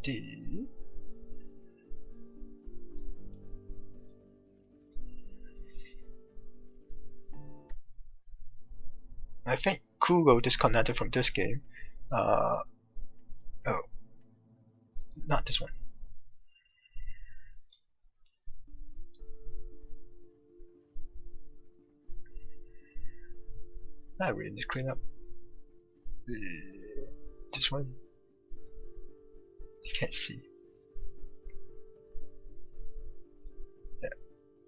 D. I think Google disconnected from this game. Oh, not this one. I really need to clean up. This one. You can't see. Yeah,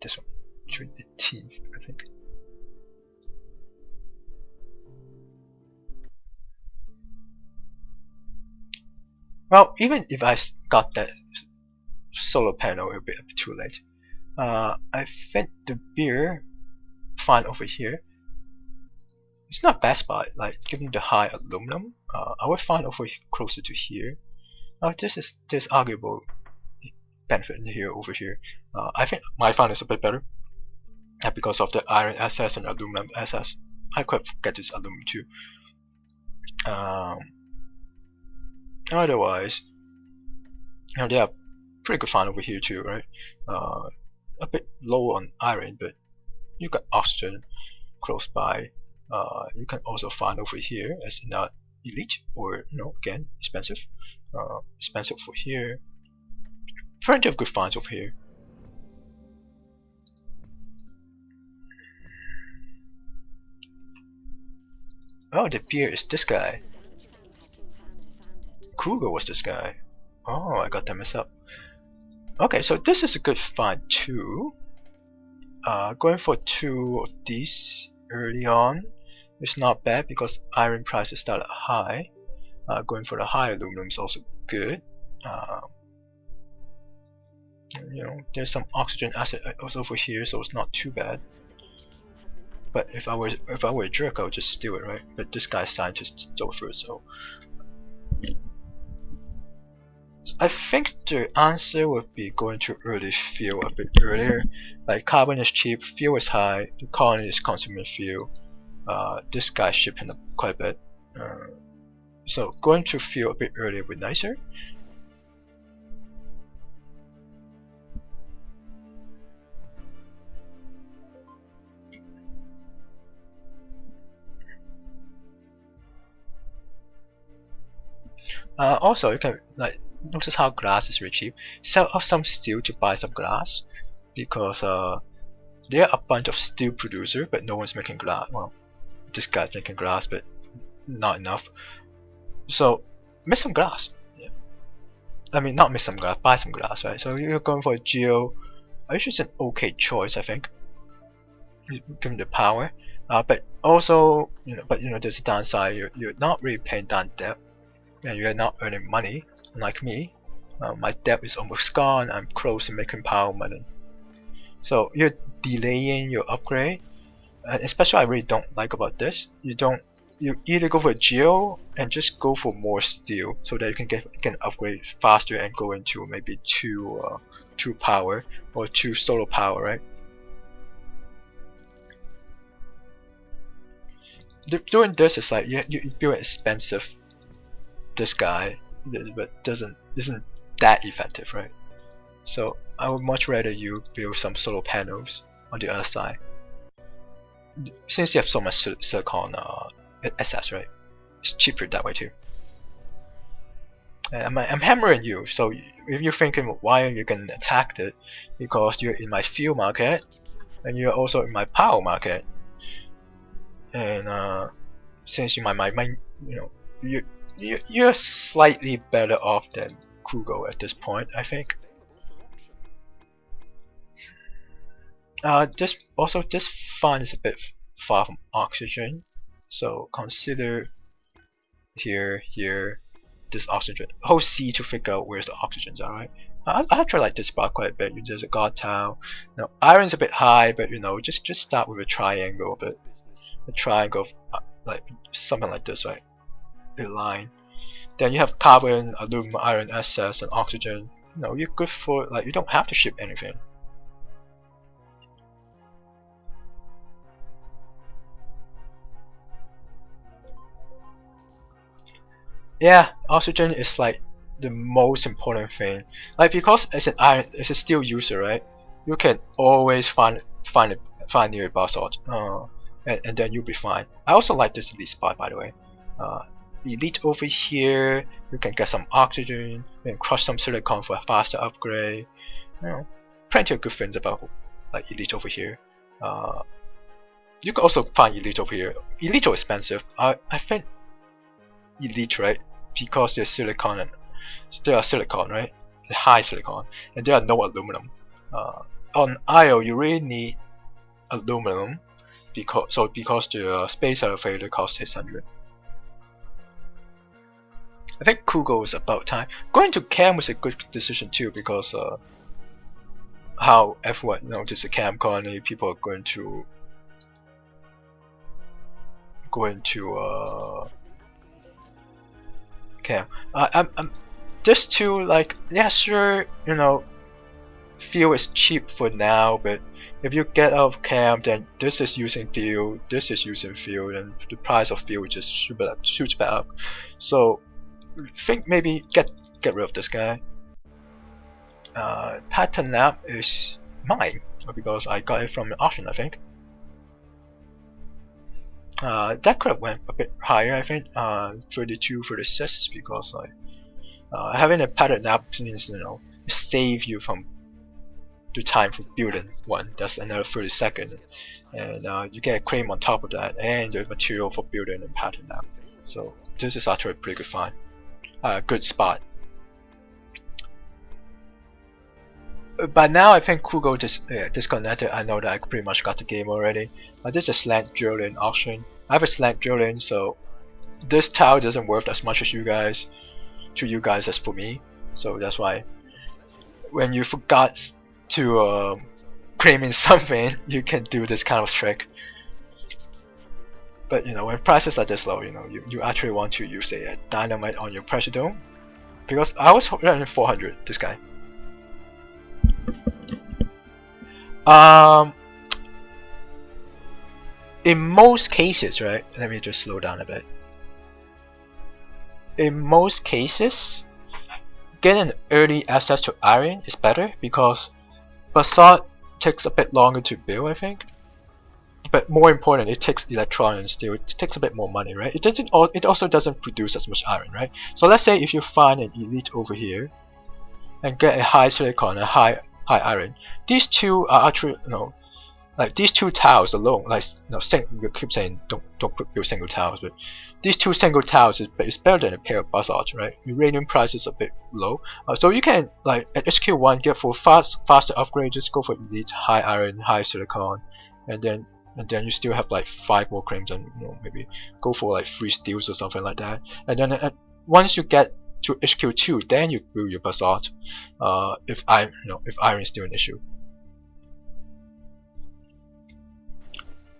this one. Should be T, I think. Well, even if I got that solar panel, it'll be a bit too late. I think the beer fine over here. It's not bad spot. Like given the high aluminum, I would find over closer to here. There's arguable benefit in here over here. I think my find is a bit better. Because of the iron SS and aluminum SS. I could get this aluminum too. Otherwise, they are pretty good find over here too, right? A bit low on iron, but you got oxygen close by. You can also find over here as not elite or again expensive. Expensive for here. Plenty of good finds over here. Oh, the beer is this guy. Cougar was this guy. Oh, I got that messed up. Okay, so this is a good find too. Going for 2 of these early on is not bad because iron prices start high. Going for the high aluminum is also good. There's some oxygen acid also over here, so it's not too bad. But if I were a jerk, I would just steal it, right? But this guy's scientist stole first, so I think the answer would be going to early fuel a bit earlier. Like carbon is cheap, fuel is high, the colony is consuming fuel. This guy's shipping up quite a bit. So going to fuel a bit earlier would be nicer. Also, you can notice how glass is really cheap. Sell off some steel to buy some glass, because there are a bunch of steel producers, but no one's making glass. Well, this guy's making glass, but not enough. So make some glass. Yeah. I mean, not make some glass, buy some glass, right? So you're going for a geo. It's just an okay choice, I think. Given the power, but also there's a downside. You're not really paying down debt, and you're not earning money. Like me, my debt is almost gone. I'm close to making power money. So you're delaying your upgrade. Especially, I really don't like about this. You either go for a geo and just go for more steel, so that you can upgrade faster and go into maybe two power or 2 solar power, right? Doing this is like you build an expensive this guy, but isn't that effective, right? So I would much rather you build some solar panels on the other side. Since you have so much silicon SS, right? It's cheaper that way too. And I'm hammering you, so if you're thinking why you can attack it, because you're in my fuel market, and you're also in my power market, and since you you're slightly better off than Kugo at this point, I think. This fund is a bit far from oxygen, so consider here, this oxygen. Hold C to figure out where's the oxygens are, right? I tried like this spot quite a bit. There's a god tile. Iron's a bit high, but just start with a triangle, but a triangle of, like something like this, right? A line. Then you have carbon, aluminum, iron, SS, and oxygen. You're good for you don't have to ship anything. Yeah, oxygen is like the most important thing. Like because as a steel user, right? You can always find near basalt, and then you'll be fine. I also like this elite spot, by the way. Elite over here, you can get some oxygen, and crush some silicon for a faster upgrade. You know, plenty of good things about like elite over here. You can also find elite over here. Elite are expensive. I think elite, right? Because they're silicon and they are silicon, right? High silicon, and there are no aluminum. On IO, you really need aluminum because the space elevator costs 600. I think Kugo is about time. Going to cam was a good decision too because how everyone noticed the cam colony, people are going to cam. I'm just to like, yeah, sure, you know, fuel is cheap for now, but if you get out of cam, then this is using fuel, this is using fuel, and the price of fuel just shoots back up. So think maybe get rid of this guy. Pattern nap is mine because I got it from the auction, I think. That could have went a bit higher, I think. 32, 36, because like having a pattern nap means, you know, save you from the time for building one. That's another 30 seconds, and you get a claim on top of that, and the material for building a pattern nap. So this is actually a pretty good find. Good spot. By now, I think Kugo disconnected. I know that I pretty much got the game already. This is a slant drilling auction. I have a slant drilling, so this tile doesn't worth as much as you guys as for me. So that's why when you forgot to claim in something, you can do this kind of trick. But you know, when prices are this low, you know, you actually want to use a dynamite on your pressure dome, because I was running 400. This guy. In most cases, right? Let me just slow down a bit. In most cases, getting early access to iron is better because basalt takes a bit longer to build, I think. But more important, it takes electron and steel. It takes a bit more money, right? It also doesn't produce as much iron, right? So let's say if you find an elite over here and get a high silicon, a high iron, these two are actually, you know, like these two tiles alone, like, you know, we keep saying don't build single tiles, but these two single tiles is better than a pair of basalts, right? Uranium price is a bit low, so you can, like, at HQ1 get for faster upgrade, just go for elite, high iron, high silicon, and then you still have like 5 more claims, and you know, maybe go for like 3 steels or something like that. And then once you get to HQ2, then you build your basalt. If iron is still an issue.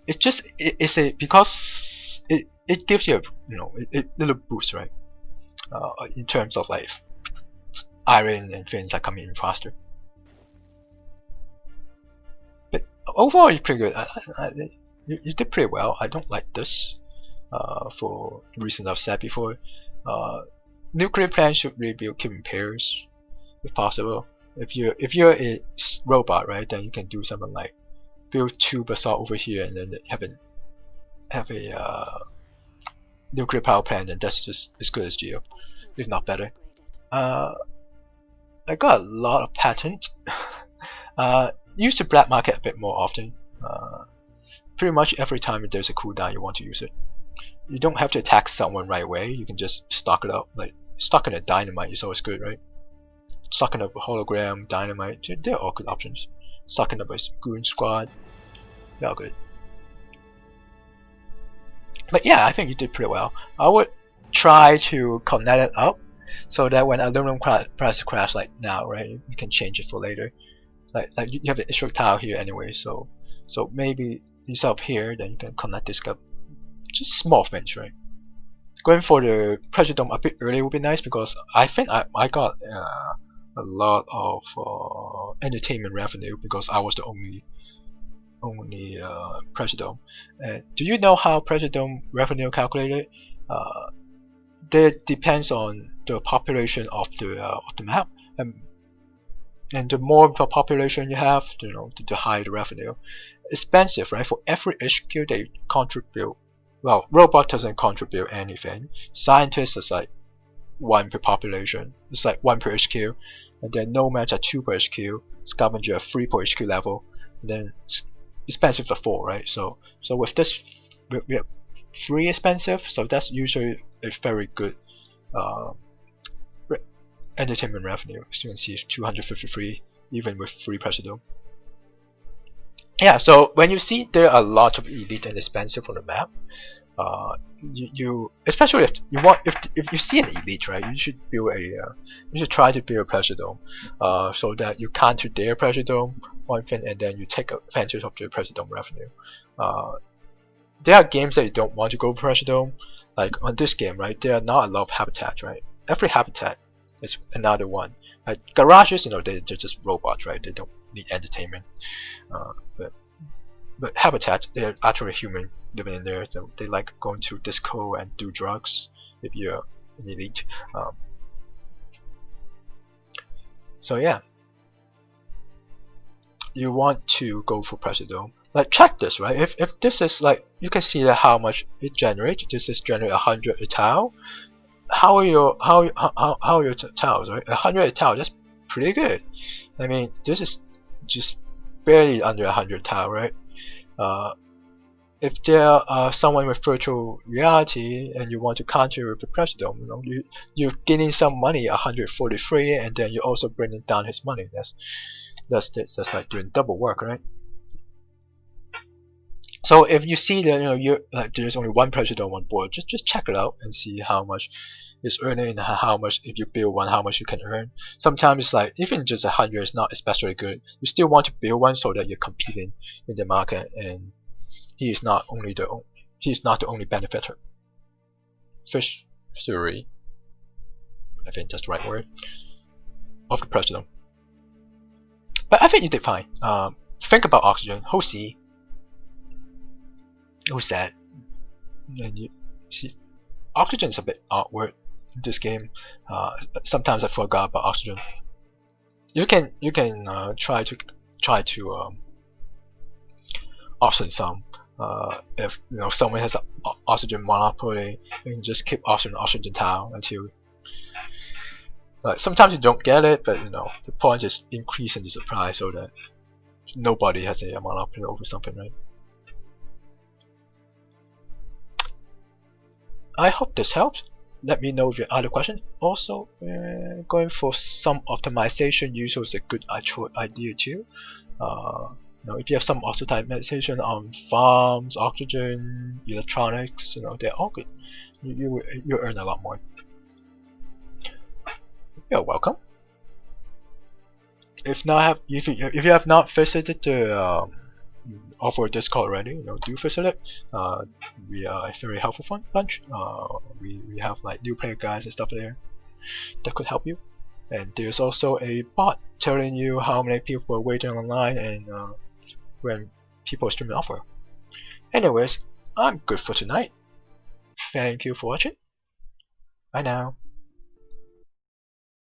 It's just because it gives you a, you know, a little boost, right? In terms of like iron and things that come in faster. But overall, you're pretty good. You did pretty well. I don't like this for the reasons I've said before. Nuclear plants should really be kept in pairs if possible. If you're a robot, right, then you can do something like build 2 basalt over here and then have a nuclear power plant, and that's just as good as Geo, if not better. I got a lot of patents. Use the black market a bit more often. Pretty much every time there's a cooldown, you want to use it. You don't have to attack someone right away. You can just stock it up. Like stocking a dynamite is always good, right? Stocking up a hologram, dynamite, they're all good options. Stocking up a goon squad, they're all good. But yeah, I think you did pretty well. I would try to connect it up so that when aluminum price crash like now, right, you can change it for later. Like you have the issue tile here anyway, so maybe yourself here, then you can connect this up. Just small things, right? Going for the pressure dome a bit early would be nice because I think I got a lot of entertainment revenue because I was the only pressure dome. Do you know how pressure dome revenue calculated? That depends on the population of the map, and the more the population you have, the higher the revenue. Expensive, right? For every HQ they contribute. Well, robot doesn't contribute anything. Scientists is like 1 per population. It's like 1 per HQ, and then nomads are 2 per HQ. Scavenger are 3 per HQ level. And then expensive are 4, right? So with this, we have 3 expensive. So that's usually a very good entertainment revenue. As you can see, it's 253 even with 3 Presido. Yeah, so when you see there are a lot of elite and expensive on the map, you especially if you see an elite, right, you should build you should try to build a pressure dome, so that you counter their pressure dome one thing, and then you take advantage of the pressure dome revenue. There are games that you don't want to go for pressure dome, like on this game, right? There are not a lot of habitat, right? Every habitat is another one. Like garages, they're just robots, right? They don't need entertainment. But habitat, they're actually human living in there. So they like going to disco and do drugs if you're an elite. So yeah, you want to go for pressure dome. Like check this, right? If this is like, you can see that how much it generates. This is generate 100 a tile. How are your tiles, right? 100 a tile, that's pretty good. I mean, this is just barely under 100 tile, right? If there are someone with virtual reality and you want to counter with the pressure dome, you're getting some money, 143, and then you're also bringing down his money. That's like doing double work, right? So if you see that you're like there's only 1 pressure dome on board, just check it out and see how much is earning and how much, if you build one, how much you can earn. Sometimes it's like even just 100 is not especially good. You still want to build one so that you're competing in the market, and he is not the only benefactor. Fish theory, I think that's the right word, of the pressure dome. But I think you did fine. Think about oxygen. Who's that? And you see, oxygen is a bit awkward in this game. Sometimes I forgot about oxygen. You can try to option some. If someone has an oxygen monopoly, you can just keep oxygen tile until. Sometimes you don't get it, but the point is increasing the supply so that nobody has a monopoly over something, right? I hope this helps. Let me know if you have other questions. Also, going for some optimization usually is a good actual idea too. If you have some optimization on farms, oxygen, electronics, they're all good. You earn a lot more. You're welcome. If you have not visited the Offworld Discord already, do visit it. We are a very helpful bunch. We have like new player guides and stuff there that could help you. And there's also a bot telling you how many people are waiting online and when people are streaming Offworld. Anyways, I'm good for tonight. Thank you for watching. Bye now.